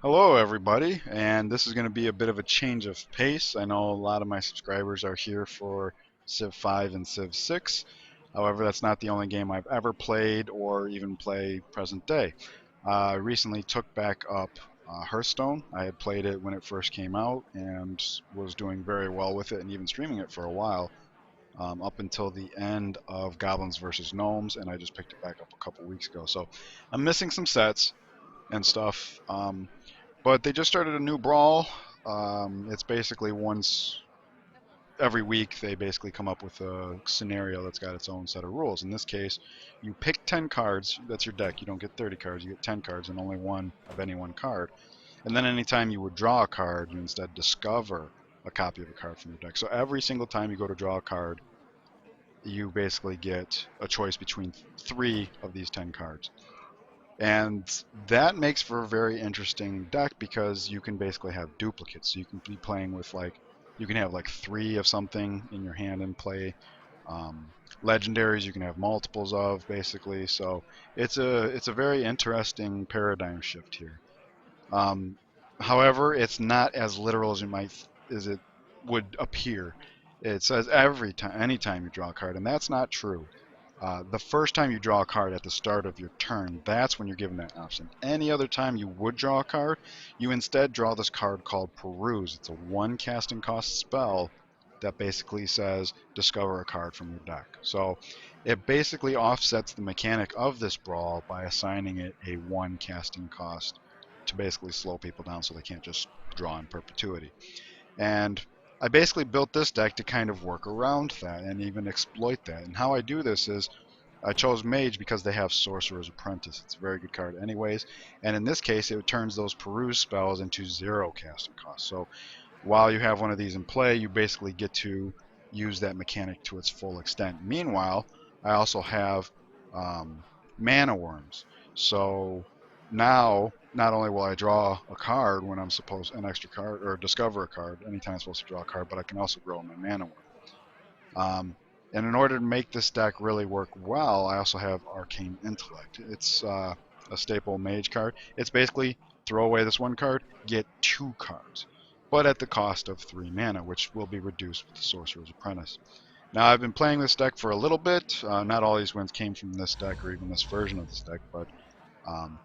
Hello everybody, and this is going to be a bit of a change of pace. I know a lot of my subscribers are here for Civ 5 and Civ 6. However, that's not the only game I've ever played or even play present day. I recently took back up Hearthstone. I had played it when it first came out and was doing very well with it and even streaming it for a while, up until the end of Goblins vs. Gnomes, and I just picked it back up a couple weeks ago. So I'm missing some sets and stuff. But they just started a new Brawl. It's basically once every week they basically come up with a scenario that's got its own set of rules. In this case, you pick 10 cards. That's your deck. You don't get 30 cards. You get 10 cards and only one of any one card. And then anytime you would draw a card, you instead discover a copy of a card from your deck. So every single time you go to draw a card, you basically get a choice between 3 of these 10 cards. And that makes for a very interesting deck because you can basically have duplicates. So you can be playing with you can have like 3 of something in your hand and play. Legendaries you can have multiples of basically. So it's a very interesting paradigm shift here. Um, However, it's not as literal as it would appear. It says every time, anytime you draw a card, and that's not true. The first time you draw a card at the start of your turn, that's when you're given that option. Any other time you would draw a card, you instead draw this card called Peruse. It's a 1 casting cost spell that basically says discover a card from your deck. So it basically offsets the mechanic of this brawl by assigning it a 1 casting cost to basically slow people down so they can't just draw in perpetuity. And I basically built this deck to kind of work around that and even exploit that. And how I do this is I chose Mage because they have Sorcerer's Apprentice. It's a very good card anyways. And in this case, it turns those Peruse spells into 0 casting cost. So while you have one of these in play, you basically get to use that mechanic to its full extent. Meanwhile, I also have Mana Wyrms. So now, not only will I draw a card when I'm supposed an extra card or discover a card anytime I'm supposed to draw a card, but I can also grow my Mana Wyrm. And in order to make this deck really work well, I also have Arcane Intellect. It's a staple mage card. It's basically throw away this 1 card, get 2 cards, but at the cost of 3 mana, which will be reduced with the Sorcerer's Apprentice. Now, I've been playing this deck for a little bit. Not all these wins came from this deck or even this version of this deck, but um,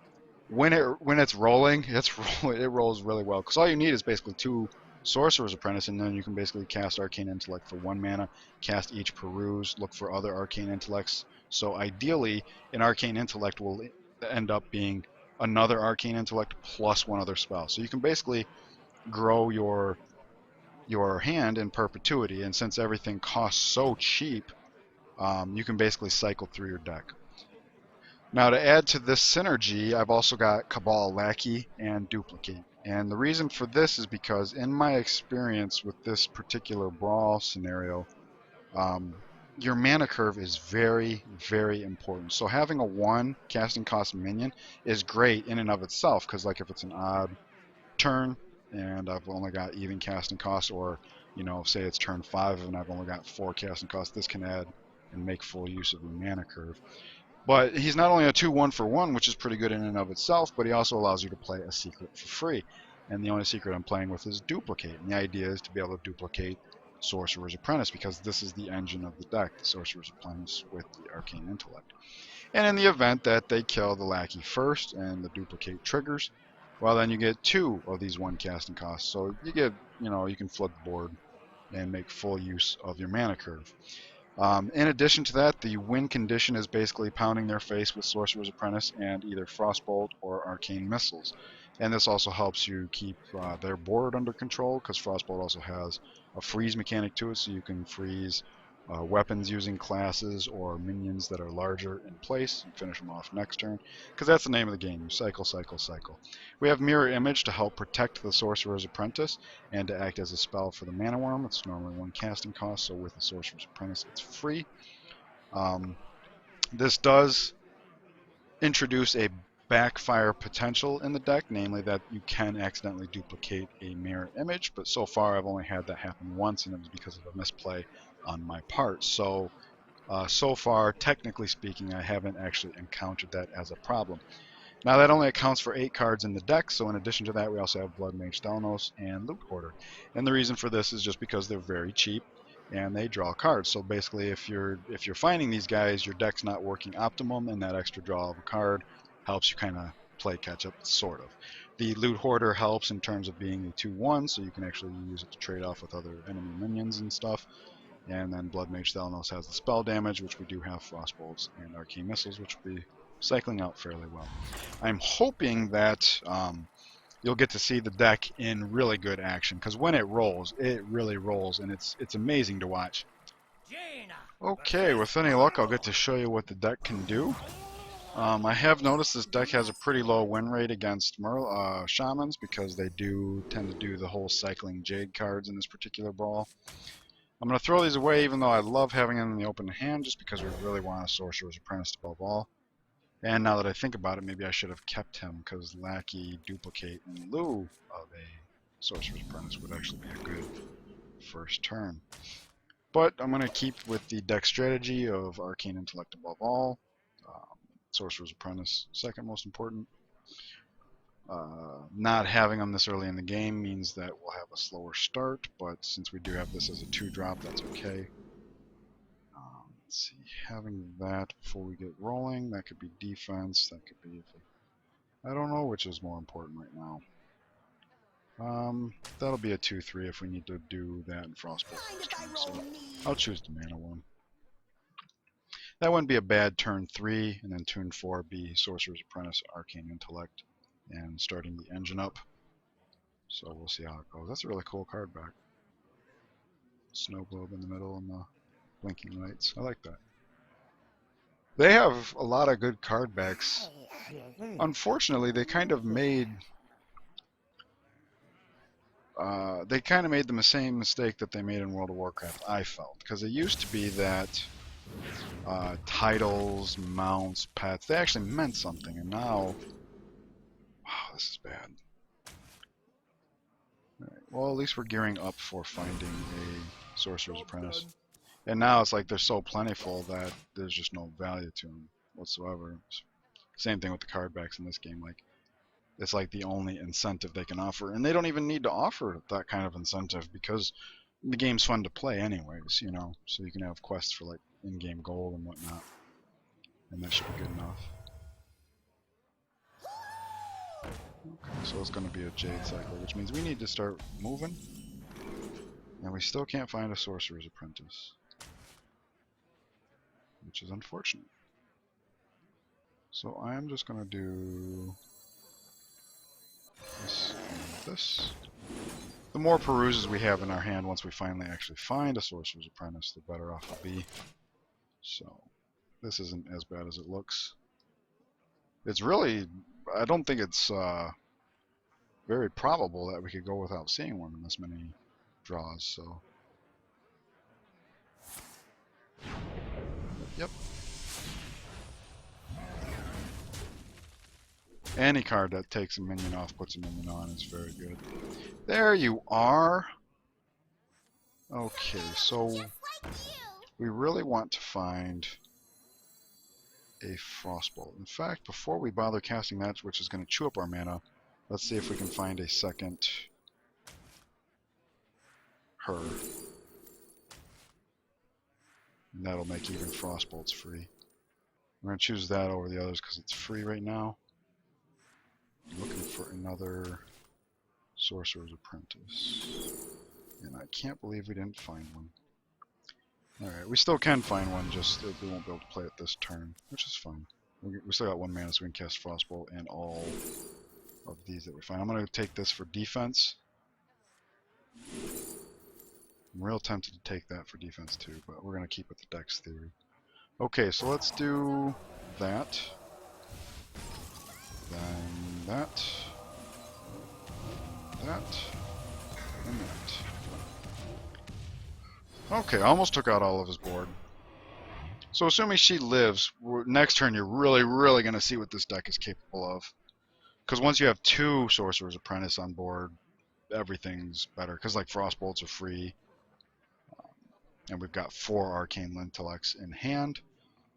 when it's rolling, it rolls really well. Because all you need is basically 2 Sorcerer's Apprentice, and then you can basically cast Arcane Intellect for 1 mana, cast each Peruse, look for other Arcane Intellects. So ideally, an Arcane Intellect will end up being another Arcane Intellect plus 1 other spell. So you can basically grow your hand in perpetuity, and since everything costs so cheap, you can basically cycle through your deck. Now, to add to this synergy, I've also got Cabal, Lackey, and Duplicate. And the reason for this is because in my experience with this particular brawl scenario, um, your mana curve is very, very important. So having a 1 casting cost minion is great in and of itself, because like if it's an odd turn and I've only got even casting cost, or say it's turn 5 and I've only got 4 casting cost, this can add and make full use of the mana curve. But he's not only a 2-1 for 1, which is pretty good in and of itself, but he also allows you to play a secret for free. And the only secret I'm playing with is Duplicate. And the idea is to be able to duplicate Sorcerer's Apprentice, because this is the engine of the deck, the Sorcerer's Apprentice with the Arcane Intellect. And in the event that they kill the Lackey first and the Duplicate triggers, well, then you get 2 of these 1 casting costs. So you get, you can flood the board and make full use of your mana curve. In addition to that, the win condition is basically pounding their face with Sorcerer's Apprentice and either Frostbolt or Arcane Missiles. And this also helps you keep their board under control, because Frostbolt also has a freeze mechanic to it, so you can freeze weapons using classes or minions that are larger in place and finish them off next turn, because that's the name of the game. You cycle, cycle, cycle. We have Mirror Image to help protect the Sorcerer's Apprentice and to act as a spell for the Mana Wyrm. It's normally 1 casting cost, so with the Sorcerer's Apprentice it's free. This does introduce a backfire potential in the deck, namely that you can accidentally duplicate a mirror image, but so far I've only had that happen once, and it was because of a misplay on my part. So so far, technically speaking, I haven't actually encountered that as a problem. Now that only accounts for 8 cards in the deck, so in addition to that we also have Bloodmage Thalnos and Loot Hoarder. And the reason for this is just because they're very cheap and they draw cards. So basically if you're finding these guys, your deck's not working optimum, and that extra draw of a card helps you kind of play catch up, sort of. The Loot Hoarder helps in terms of being a 2/1, so you can actually use it to trade off with other enemy minions and stuff. And then Bloodmage Thalnos has the spell damage, which we do have Frostbolts and Arcane Missiles, which will be cycling out fairly well. I'm hoping that you'll get to see the deck in really good action, because when it rolls, it really rolls, and it's amazing to watch. Okay, with any luck, I'll get to show you what the deck can do. I have noticed this deck has a pretty low win rate against Shamans, because they do tend to do the whole cycling Jade cards in this particular brawl. I'm going to throw these away, even though I love having them in the open hand, just because we really want a Sorcerer's Apprentice above all. And now that I think about it, maybe I should have kept him, because Lackey duplicate in lieu of a Sorcerer's Apprentice would actually be a good first turn. But I'm going to keep with the deck strategy of Arcane Intellect above all, Sorcerer's Apprentice second most important. Not having them this early in the game means that we'll have a slower start, but since we do have this as a 2-drop, that's okay. Let's see, having that before we get rolling, that could be defense, that could be, I don't know which is more important right now. That'll be a 2/3 if we need to do that in Frostbolt, so I'll choose the Mana Wyrm. That wouldn't be a bad turn 3, and then turn 4 be Sorcerer's Apprentice, Arcane Intellect, and starting the engine up. So we'll see how it goes. That's a really cool card back. Snow globe in the middle and the blinking lights. I like that. They have a lot of good card backs. Unfortunately, they kind of made the same mistake that they made in World of Warcraft, I felt, because it used to be that titles, mounts, pets, they actually meant something, and now, wow, this is bad. Right, well, at least we're gearing up for finding a Sorcerer's Apprentice. And now it's like they're so plentiful that there's just no value to them whatsoever. Same thing with the card backs in this game. Like, it's like the only incentive they can offer, and they don't even need to offer that kind of incentive, because the game's fun to play anyways, you know. So you can have quests for like in-game gold and whatnot, and that should be good enough. Okay, so it's going to be a Jade cycle, which means we need to start moving, and we still can't find a Sorcerer's Apprentice, which is unfortunate. So I am just going to do this and this. The more peruses we have in our hand once we finally actually find a Sorcerer's Apprentice, the better off we'll be. So this isn't as bad as it looks. It's really, I don't think it's very probable that we could go without seeing one in this many draws, so. Yep. Any card that takes a minion off, puts a minion on is very good. There you are! Okay, so we really want to find a Frostbolt. In fact, before we bother casting that, which is going to chew up our mana, let's see if we can find a second her. And that'll make even Frostbolts free. I'm going to choose that over the others because it's free right now. I'm looking for another Sorcerer's Apprentice. And I can't believe we didn't find one. Alright, we still can find one, just we won't be able to play it this turn, which is fine. We still got 1 mana, so we can cast Frostbolt and all of these that we find. I'm going to take this for defense. I'm real tempted to take that for defense too, but we're going to keep with the Dex theory. Okay, so let's do that. Then that. That. And that. Okay, I almost took out all of his board. So assuming she lives, next turn you're really going to see what this deck is capable of. Because once you have 2 Sorcerer's Apprentice on board, everything's better. Because like Frostbolts are free. And we've got 4 Arcane Intellects in hand.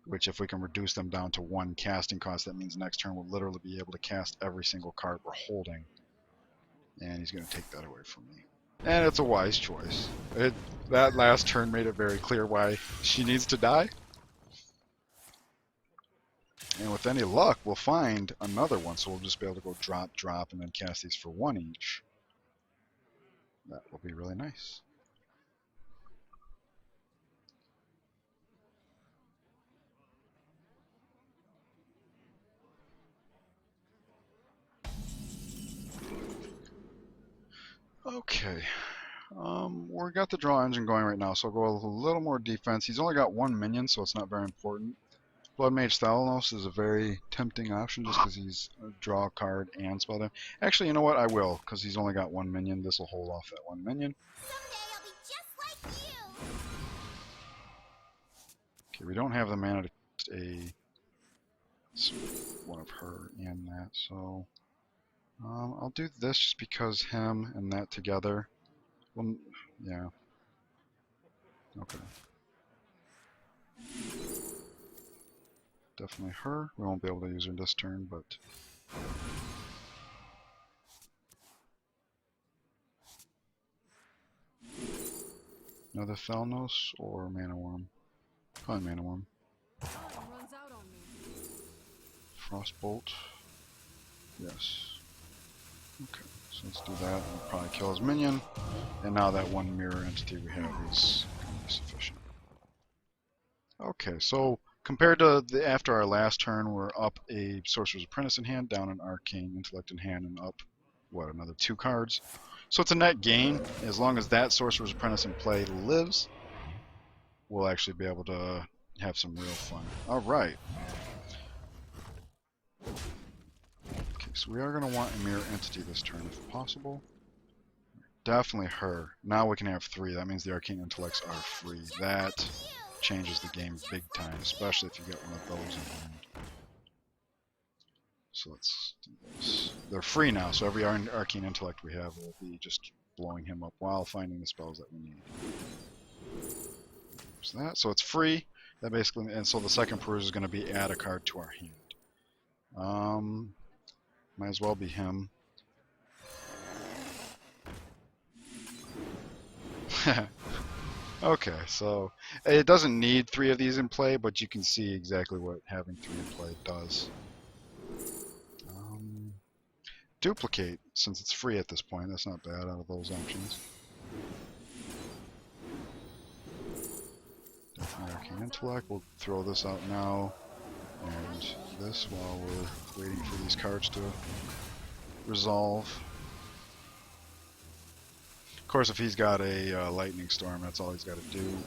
which if we can reduce them down to 1 casting cost, that means next turn we'll literally be able to cast every single card we're holding. And he's going to take that away from me. And it's a wise choice. That last turn made it very clear why she needs to die. And with any luck, we'll find another one, so we'll just be able to go drop, drop, and then cast these for 1 each. That will be really nice. Okay. We've got the draw engine going right now, so I'll go with a little more defense. He's only got 1 minion, so it's not very important. Bloodmage Thalnos is a very tempting option just because he's a draw card and spell damage. Actually, you know what? I will, because he's only got 1 minion. This will hold off that 1 minion. Someday I'll be just like you. Okay, we don't have the mana to cast one of her and that, so I'll do this just because him and that together. Well, yeah. Okay. Definitely her. We won't be able to use her this turn, but another Thalnos or Mana Wyrm? Probably Mana Wyrm. Frostbolt. Yes. Okay, so let's do that. We'll probably kill his minion. And now that 1 mirror entity we have is going to be sufficient. Okay, so compared to after our last turn, we're up a Sorcerer's Apprentice in hand, down an Arcane Intellect in hand, and up, what, another 2 cards. So it's a net gain. As long as that Sorcerer's Apprentice in play lives, we'll actually be able to have some real fun. Alright. Okay, so we are going to want a mirror entity this turn if possible. Definitely her. Now we can have 3. That means the Arcane Intellects are free. That changes the game big time, especially if you get one of those in hand. So let's do this. They're free now, so every Arcane Intellect we have will be just blowing him up while finding the spells that we need. There's that. So it's free. That basically, and so the second peruse is going to be add a card to our hand. Might as well be him. Okay, so it doesn't need 3 of these in play, but you can see exactly what having 3 in play does. Duplicate, since it's free at this point, that's not bad out of those options. Definitely Arcane Intellect, we'll throw this out now, and this while we're waiting for these cards to resolve. Of course, if he's got a Lightning Storm, that's all he's got to do.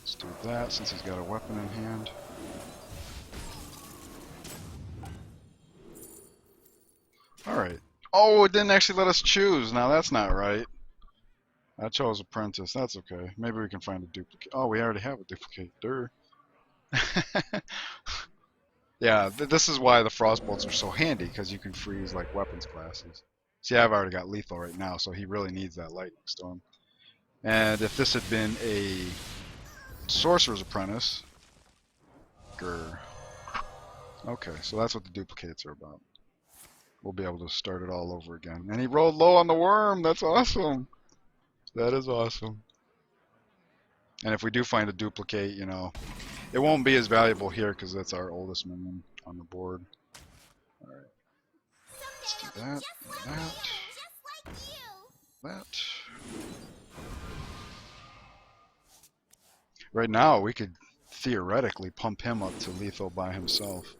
Let's do that since he's got a weapon in hand. Alright. Oh, it didn't actually let us choose. Now that's not right. I chose Apprentice. That's okay. Maybe we can find a duplicate. Oh, we already have a duplicate. Durr. Yeah, this is why the Frostbolts are so handy, because you can freeze like weapons classes. See, I've already got lethal right now, so he really needs that Lightning Storm. And if this had been a Sorcerer's Apprentice, grr. Okay, so that's what the duplicates are about. We'll be able to start it all over again. And he rolled low on the worm. That's awesome. That is awesome. And if we do find a duplicate, you know, it won't be as valuable here because that's our oldest minion on the board. Alright. Let's do that. That. Right now, we could theoretically pump him up to lethal by himself.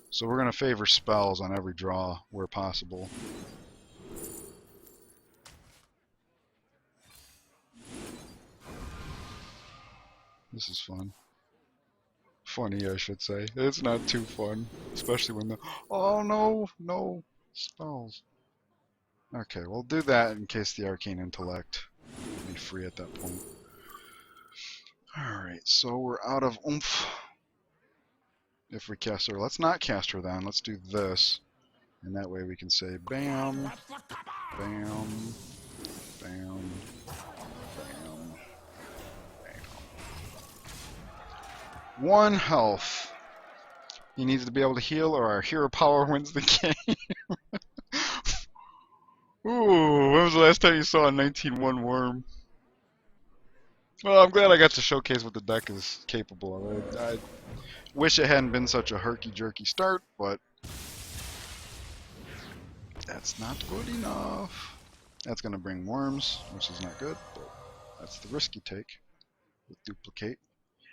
So we're going to favor spells on every draw where possible. This is fun. Funny, I should say. It's not too fun, especially when the... Oh no, no spells. Okay, we'll do that in case the Arcane Intellect will be free at that point. Alright, so we're out of oomph. If we cast her, let's not cast her then. Let's do this. And that way we can say bam, bam, bam, bam, bam. 1 health. He needs to be able to heal or our hero power wins the game. Ooh, when was the last time you saw a 19-1 worm? Well, I'm glad I got to showcase what the deck is capable of. I wish it hadn't been such a herky-jerky start, but that's not good enough. That's going to bring worms, which is not good, but that's the risk you take with duplicate.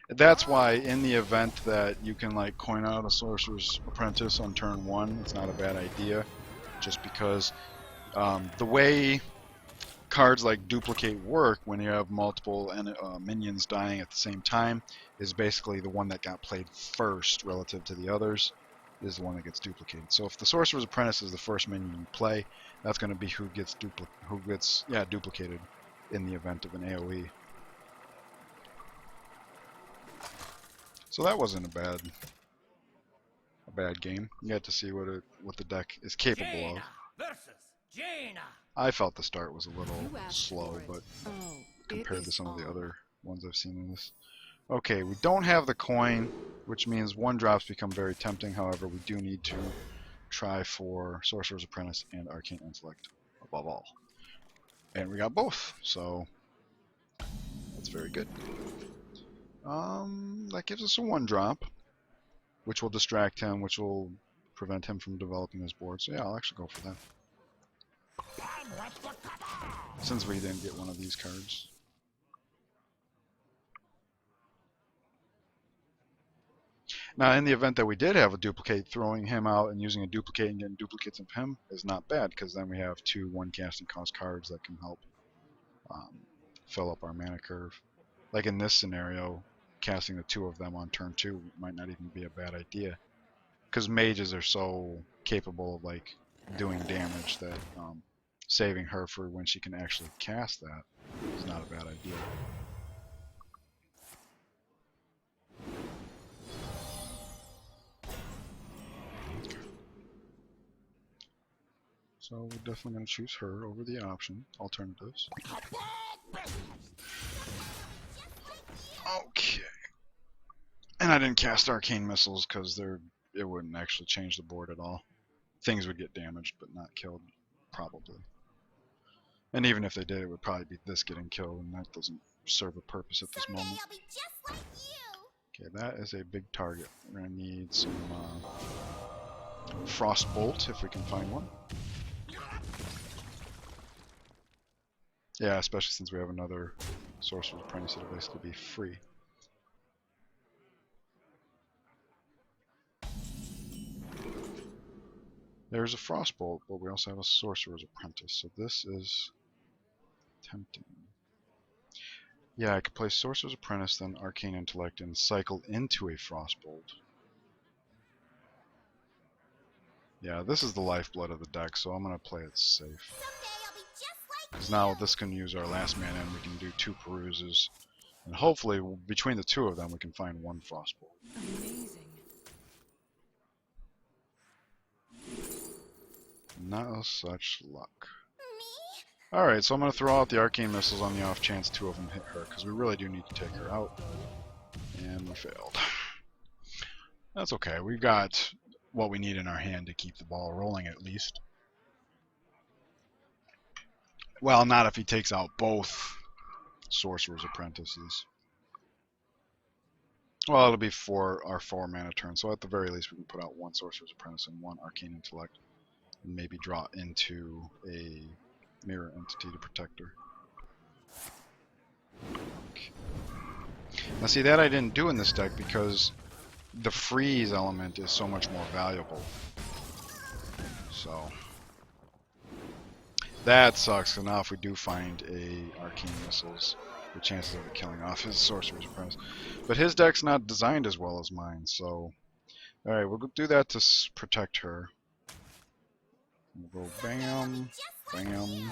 That's why in the event that you can like coin out a Sorcerer's Apprentice on turn 1, it's not a bad idea, just because the way cards like duplicate work when you have multiple minions dying at the same time is basically the one that got played first relative to the others is the one that gets duplicated. So if the Sorcerer's Apprentice is the first minion you play, that's going to be who gets duplicated in the event of an AoE. So that wasn't a bad game. You got to see what the deck is capable of. I felt the start was a little slow, but compared to some of the other ones I've seen in this. Okay, we don't have the coin, which means 1-drops become very tempting. However, we do need to try for Sorcerer's Apprentice and Arcane Intellect above all. And we got both, so that's very good. That gives us a 1-drop, which will distract him, which will prevent him from developing his board. So yeah, I'll actually go for that. Since we didn't get one of these cards. Now, in the event that we did have a duplicate, throwing him out and using a duplicate and getting duplicates of him is not bad, because then we have 2 1-casting cost cards that can help fill up our mana curve. Like in this scenario, casting the 2 of them on turn 2 might not even be a bad idea, because mages are so capable of like doing damage that saving her for when she can actually cast that is not a bad idea. So we're definitely going to choose her over the alternatives. Okay. And I didn't cast Arcane Missiles because it wouldn't actually change the board at all. Things would get damaged but not killed, probably. And even if they did, it would probably be this getting killed, and that doesn't serve a purpose at this moment. I'll be just like you. Okay, that is a big target. We're going to need some Frostbolt if we can find one. Yeah, especially since we have another Sorcerer's Apprentice, it'll basically be free. There's a Frostbolt, but we also have a Sorcerer's Apprentice, so this is tempting. Yeah, I could play Sorcerer's Apprentice, then Arcane Intellect, and cycle into a Frostbolt. Yeah, this is the lifeblood of the deck, so I'm going to play it safe. Because now this can use our last mana and we can do 2 peruses. And hopefully, between the 2 of them, we can find 1 Frostbolt. Amazing. No such luck. Alright, so I'm going to throw out the Arcane Missiles on the off chance 2 of them hit her, because we really do need to take her out. And we failed. That's okay, we've got what we need in our hand to keep the ball rolling at least. Well, not if he takes out both Sorcerer's Apprentices. Well, it'll be for our 4 mana turn, so at the very least we can put out 1 Sorcerer's Apprentice and 1 Arcane Intellect, and maybe draw into a mirror entity to protect her. Okay. Now see, that I didn't do in this deck because the freeze element is so much more valuable. So that sucks. So now if we do find a Arcane Missiles, the chances of it killing off his Sorcerer's Apprentice. But his deck's not designed as well as mine, so alright, we'll do that to protect her. We'll go bam, bam.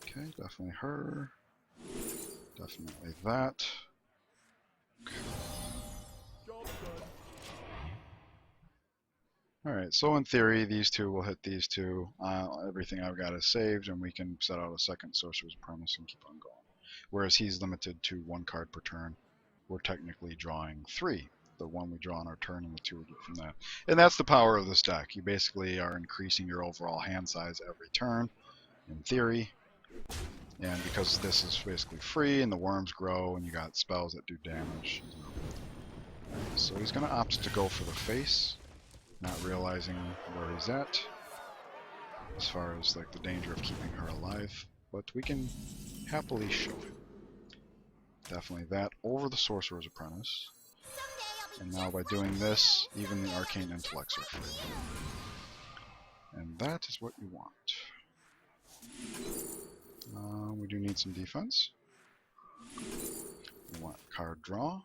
Okay, definitely her. Definitely that. Okay. Alright, so in theory, these two will hit these two. Everything I've got is saved, and we can set out a second Sorcerer's Apprentice and keep on going. Whereas he's limited to 1 card per turn. We're technically drawing 3. The 1 we draw on our turn, and the 2 we get from that. And that's the power of this deck. You basically are increasing your overall hand size every turn, in theory. And because this is basically free, and the worms grow, and you got spells that do damage. So he's going to opt to go for the face, not realizing where he's at, as far as like the danger of keeping her alive. But we can happily show him. Definitely that over the Sorcerer's Apprentice. And now by doing this, even the Arcane Intellects are free. And that is what you want. We do need some defense. We want card draw.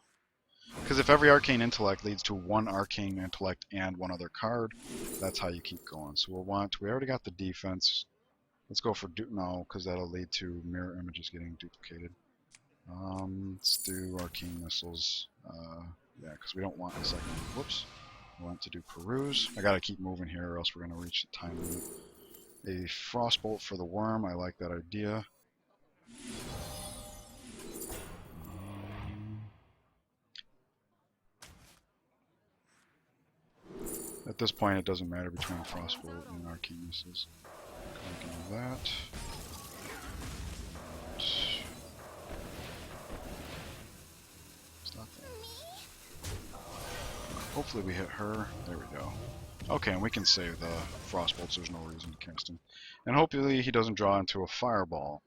Because if every Arcane Intellect leads to 1 Arcane Intellect and 1 other card, that's how you keep going. So we already got the defense. Let's go for no, because that'll lead to mirror images getting duplicated. Let's do Arcane Missiles. Yeah, because we don't want a second. Whoops. We want to do Peruse. I gotta keep moving here, or else we're gonna reach the time limit. A Frostbolt for the worm. I like that idea. At this point, it doesn't matter between Frostbolt and Arcane Missiles. We can do that. Stop that. Hopefully we hit her. There we go. Okay, and we can save the Frostbolts. There's no reason to cast him. And hopefully he doesn't draw into a Fireball,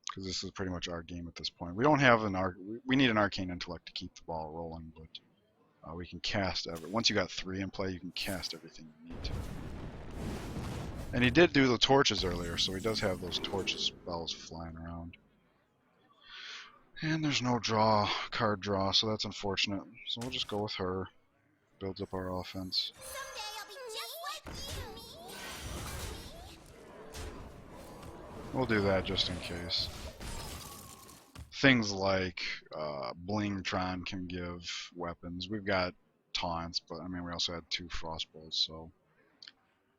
because this is pretty much our game at this point. We don't have we need an Arcane Intellect to keep the ball rolling, but we can cast once you got 3 in play, you can cast everything you need to. And he did do the torches earlier, so he does have those torches spells flying around. And there's no card draw, so that's unfortunate. So we'll just go with her. Builds up our offense. We'll do that just in case. Things like Blingtron can give weapons. We've got taunts, but I mean we also had 2 Frostbolts, so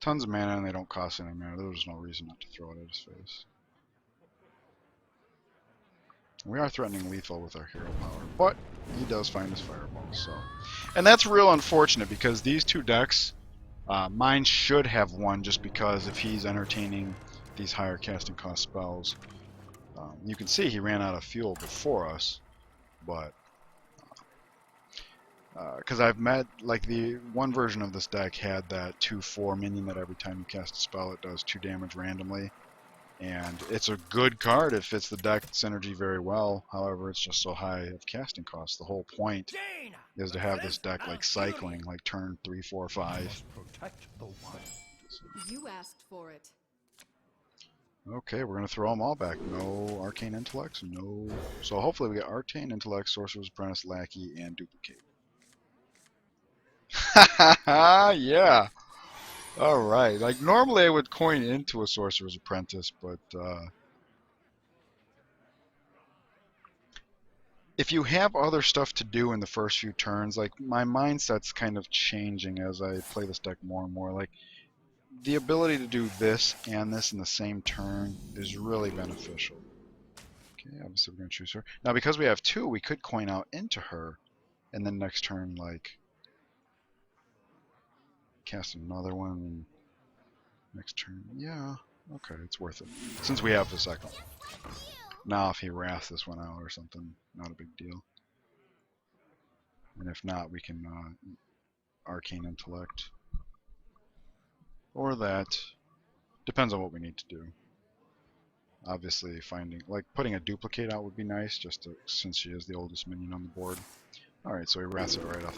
tons of mana and they don't cost any mana. There's no reason not to throw it at his face. We are threatening lethal with our hero power, but he does find his Fireball, so. And that's real unfortunate because these 2 decks, mine should have won just because if he's entertaining these higher casting cost spells, you can see he ran out of fuel before us, but because I've met, like the one version of this deck had that 2/4 minion that every time you cast a spell it does 2 damage randomly. And it's a good card. It fits the deck synergy very well. However, it's just so high of casting costs. The whole point is to have this deck like cycling, like turn 3, 4, 5. You asked for it. Okay, we're gonna throw them all back. No Arcane Intellects, no. So hopefully we get Arcane Intellect, Sorcerer's Apprentice, Lackey, and Duplicate. Yeah. Alright, like normally I would coin into a Sorcerer's Apprentice, but if you have other stuff to do in the first few turns, like my mindset's kind of changing as I play this deck more and more. Like the ability to do this and this in the same turn is really beneficial. Okay, obviously we're going to choose her. Now because we have 2, we could coin out into her, and then next turn, like, cast another one, and next turn, yeah, okay, it's worth it. Since we have the second. Now if he wraths this one out or something, not a big deal. And if not, we can Arcane Intellect. Or that. Depends on what we need to do. Obviously putting a duplicate out would be nice, just since she is the oldest minion on the board. Alright, so he wraths it right off.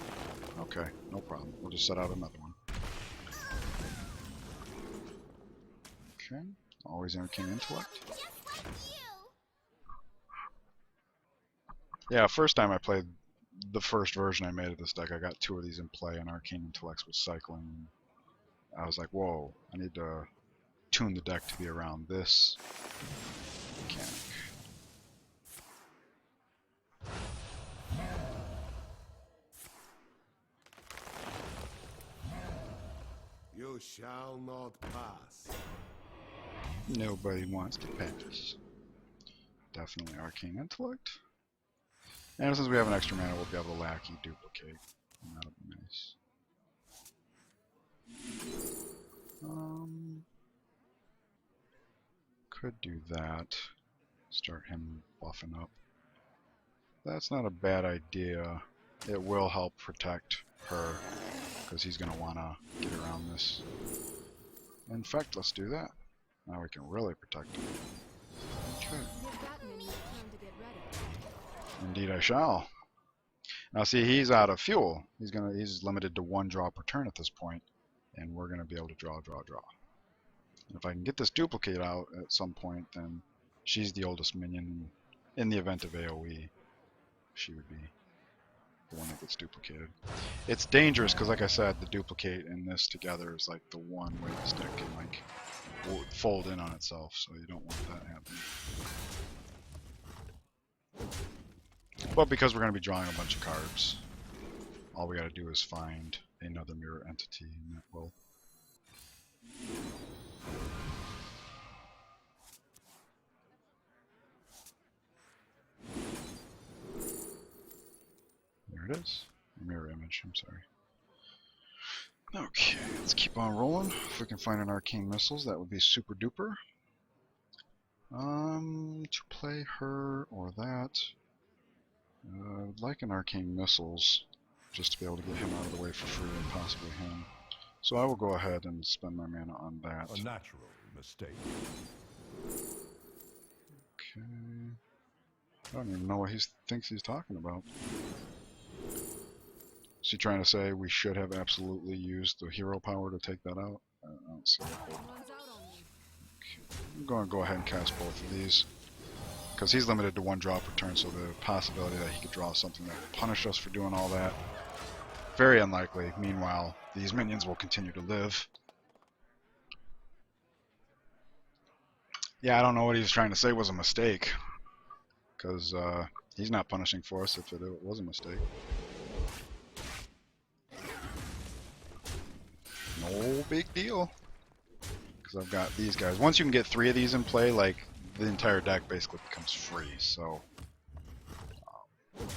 Okay, no problem. We'll just set out another one. Okay, always Arcane Intellect. Yeah, first time I played the first version I made of this deck, I got 2 of these in play, and Arcane Intellects was cycling. I was like, whoa, I need to tune the deck to be around this mechanic. Thou shalt not pass. Nobody wants to pass. Definitely Arcane Intellect. And since we have an extra mana, we'll be able to Lackey duplicate. And that'll be nice. Could do that. Start him buffing up. That's not a bad idea. It will help protect her, because he's going to want to get around this. In fact, let's do that. Now we can really protect him. Okay. Indeed I shall. Now see, he's out of fuel. He's limited to 1 draw per turn at this point, and we're gonna be able to draw. And if I can get this duplicate out at some point, then she's the oldest minion. In the event of AoE, she would be the one that gets duplicated. It's dangerous because, like I said, the duplicate and this together is like the one way this deck can like fold in on itself, so you don't want that happening. But because we're going to be drawing a bunch of cards, all we got to do is find another mirror entity, and that will. There it is. Mirror image, I'm sorry. Okay, let's keep on rolling. If we can find an Arcane Missiles, that would be super duper. To play her or that. I'd like an Arcane Missiles, just to be able to get him out of the way for free and possibly him. So I will go ahead and spend my mana on that. A natural mistake. Okay. I don't even know what he thinks he's talking about. Is he trying to say we should have absolutely used the hero power to take that out? I don't see that. Okay. I'm going to go ahead and cast both of these, because he's limited to 1 draw per turn, so the possibility that he could draw something that would punish us for doing all that, very unlikely. Meanwhile, these minions will continue to live. Yeah, I don't know what he was trying to say was a mistake, because he's not punishing for us if it was a mistake. No big deal, because I've got these guys. Once you can get 3 of these in play, like, the entire deck basically becomes free, so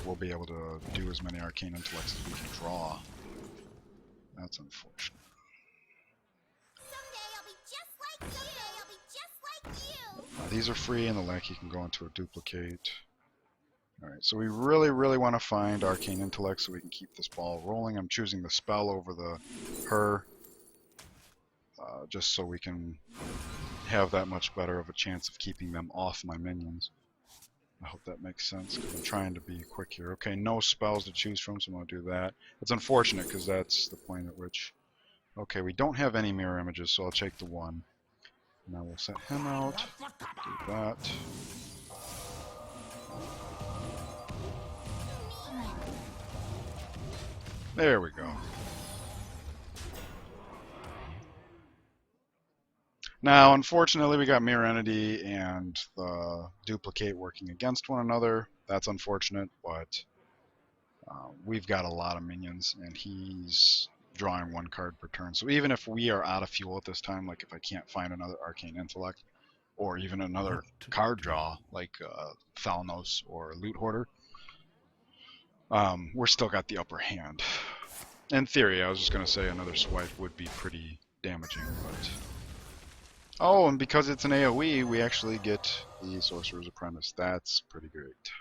we'll be able to do as many Arcane Intellects as we can draw. That's unfortunate. Someday I'll be just like you. These are free, and the Lackey can go into a duplicate. Alright, so we really want to find Arcane Intellect so we can keep this ball rolling. I'm choosing the spell over her, just so we can have that much better of a chance of keeping them off my minions. I hope that makes sense, because I'm trying to be quick here. Okay, no spells to choose from, so I'm going to do that. It's unfortunate, because that's the point at which... Okay, we don't have any mirror images, so I'll take the 1. Now we'll set him out. Do that. There we go. Now, unfortunately, we got Mirror Entity and the Duplicate working against one another. That's unfortunate, but we've got a lot of minions, and he's drawing 1 card per turn. So even if we are out of fuel at this time, like if I can't find another Arcane Intellect, or even another card draw, like Thalnos or Loot Hoarder, we're still got the upper hand. In theory, I was just going to say another swipe would be pretty damaging, but... Oh, and because it's an AoE, we actually get the Sorcerer's Apprentice. That's pretty great.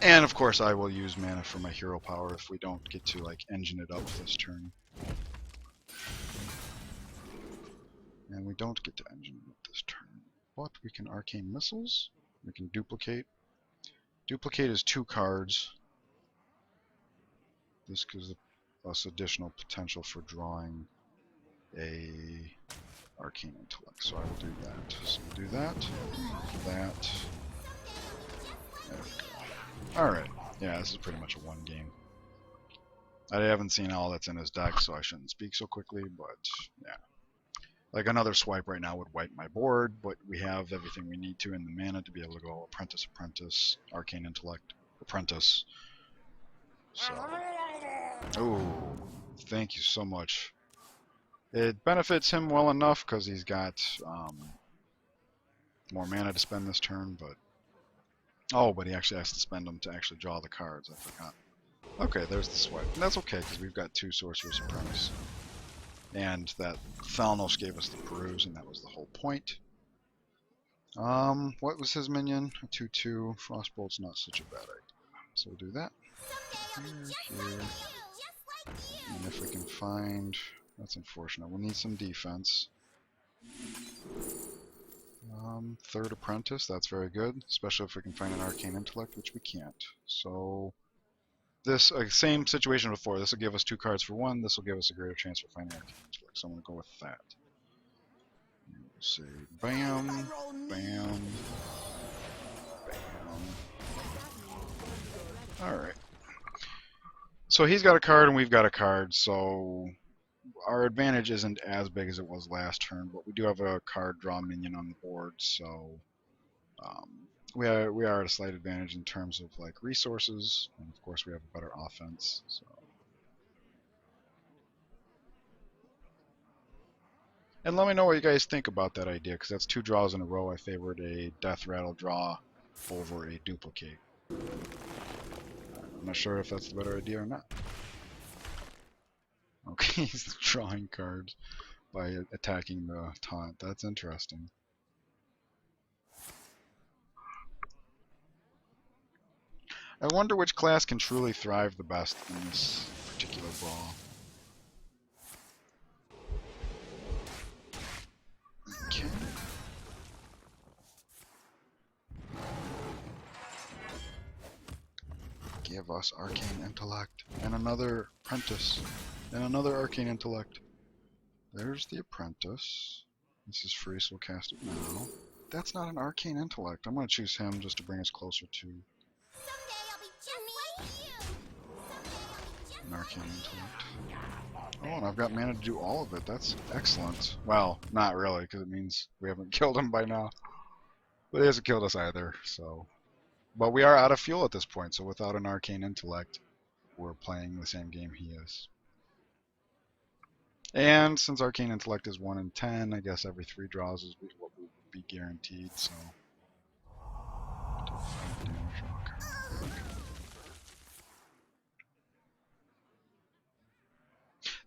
And of course, I will use mana for my hero power if we don't get to like engine it up this turn. And we don't get to engine it up this turn. But we can Arcane Missiles. We can Duplicate. Duplicate is 2 cards. This gives us additional potential for drawing a Arcane Intellect. So I will do that. So we'll do that. That. There we go. Alright. Yeah, this is pretty much a 1 game. I haven't seen all that's in his deck, so I shouldn't speak so quickly, but yeah. Like another swipe right now would wipe my board, but we have everything we need to in the mana to be able to go Apprentice, Arcane Intellect, Apprentice. So Oh, thank you so much. It benefits him well enough because he's got more mana to spend this turn, but... Oh, but he actually has to spend them to actually draw the cards. I forgot. Okay, there's the swipe. And that's okay, because we've got 2 Sorcerer's Apprentice. And that Thalnos gave us the peruse, and that was the whole point. What was his minion? A 2/2. Frostbolt's not such a bad idea. So we'll do that. Here. And if we can find... That's unfortunate. We'll need some defense. 3rd Apprentice, that's very good. Especially if we can find an Arcane Intellect, which we can't. So... This same situation before. This will give us 2 cards for 1. This will give us a greater chance for finding Arcane Intellect. So I'm going to go with that. And we'll say bam, bam, bam. Alright. So he's got a card and we've got a card, so our advantage isn't as big as it was last turn, but we do have a card draw minion on the board, so we are at a slight advantage in terms of like resources, and of course we have a better offense. So. And let me know what you guys think about that idea, because that's 2 draws in a row. I favored a Death Rattle draw over a duplicate. I'm not sure if that's a better idea or not. Okay, he's drawing cards by attacking the taunt. That's interesting. I wonder which class can truly thrive the best in this particular brawl. Okay. Give us Arcane Intellect and another Apprentice and another Arcane Intellect. There's the Apprentice. This is free, so we'll cast it now. That's not an Arcane Intellect. I'm going to choose him just to bring us closer to an Arcane Intellect. Oh, and I've got mana to do all of it. That's excellent. Well, not really, because it means we haven't killed him by now. But he hasn't killed us either, so... But we are out of fuel at this point, so without an Arcane Intellect, we're playing the same game he is. And since Arcane Intellect is 1 in 10, I guess every 3 draws is what would be guaranteed, so...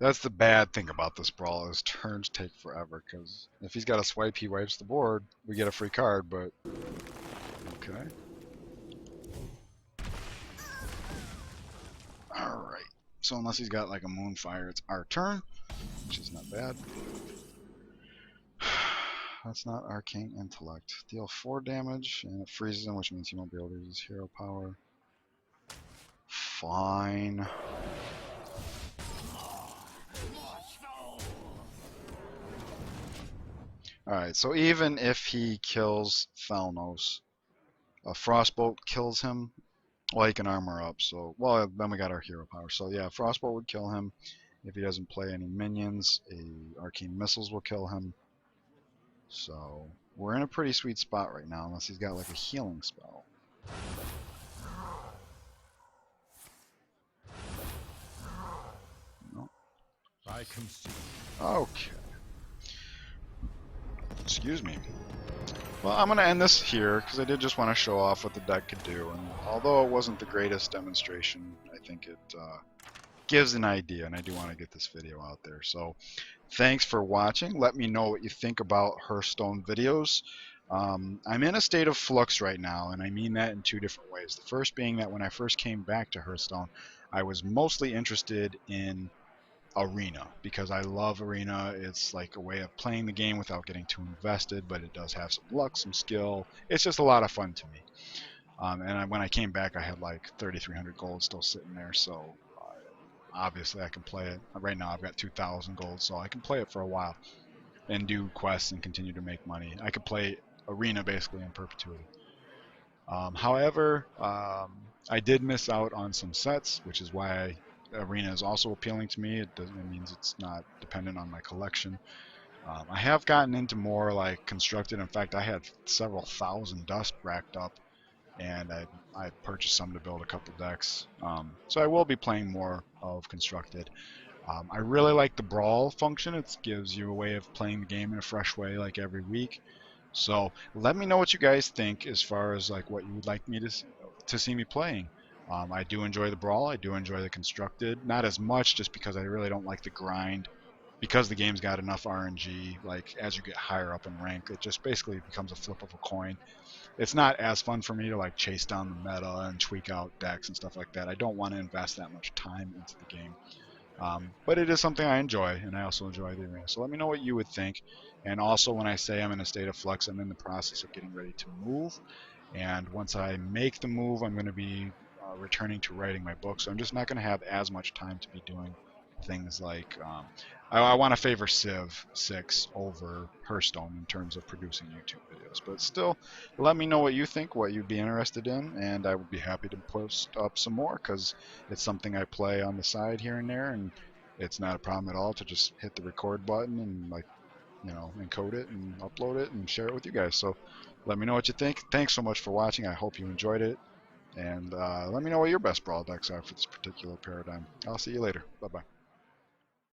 That's the bad thing about this brawl, is turns take forever, because if he's got a swipe, he wipes the board. We get a free card, but... Okay. Alright. So unless he's got like a Moonfire, it's our turn, which is not bad. That's not Arcane Intellect. Deal 4 damage, and it freezes him, which means he won't be able to use his hero power. Fine. Alright, so even if he kills Thalnos, a Frostbolt kills him, well, he can armor up, so... Well, then we got our hero power. So yeah, Frostbolt would kill him. If he doesn't play any minions, Arcane Missiles will kill him. So, we're in a pretty sweet spot right now, unless he's got like a healing spell. No. I can see. Okay. Excuse me. Well, I'm going to end this here, because I did just want to show off what the deck could do. And although it wasn't the greatest demonstration, I think it gives an idea, and I do want to get this video out there. So, thanks for watching. Let me know what you think about Hearthstone videos. I'm in a state of flux right now, and I mean that in 2 different ways. The first being that when I first came back to Hearthstone, I was mostly interested in Arena, because I love Arena. It's like a way of playing the game without getting too invested, but it does have some luck, some skill. It's just a lot of fun to me. When I came back, I had like 3,300 gold still sitting there, so obviously I can play it. Right now I've got 2,000 gold, so I can play it for a while and do quests and continue to make money. I could play Arena basically in perpetuity. However, I did miss out on some sets, which is why Arena is also appealing to me. It means it's not dependent on my collection. I have gotten into more like constructed. In fact, I had several thousand dust racked up and I purchased some to build a couple decks. So I will be playing more of Constructed. I really like the Brawl function. It gives you a way of playing the game in a fresh way, like every week. So let me know what you guys think as far as like what you would like me to see me playing. I do enjoy the Brawl. I do enjoy the Constructed. Not as much, just because I really don't like the grind. Because the game's got enough RNG, like as you get higher up in rank, it just basically becomes a flip of a coin. It's not as fun for me to like chase down the meta and tweak out decks and stuff like that. I don't want to invest that much time into the game. But it is something I enjoy, and I also enjoy the arena. So let me know what you would think. And also, when I say I'm in a state of flux, I'm in the process of getting ready to move. And once I make the move, I'm going to be returning to writing my book. So I'm just not going to have as much time to be doing things like I want to favor Civ 6 over Hearthstone in terms of producing YouTube videos. But still, let me know what you think, what you'd be interested in, and I would be happy to post up some more because it's something I play on the side here and there, and it's not a problem at all to just hit the record button and like encode it and upload it and share it with you guys. So let me know what you think. Thanks so much for watching. I hope you enjoyed it. And let me know what your best Brawl decks are for this particular paradigm. I'll see you later. Bye-bye.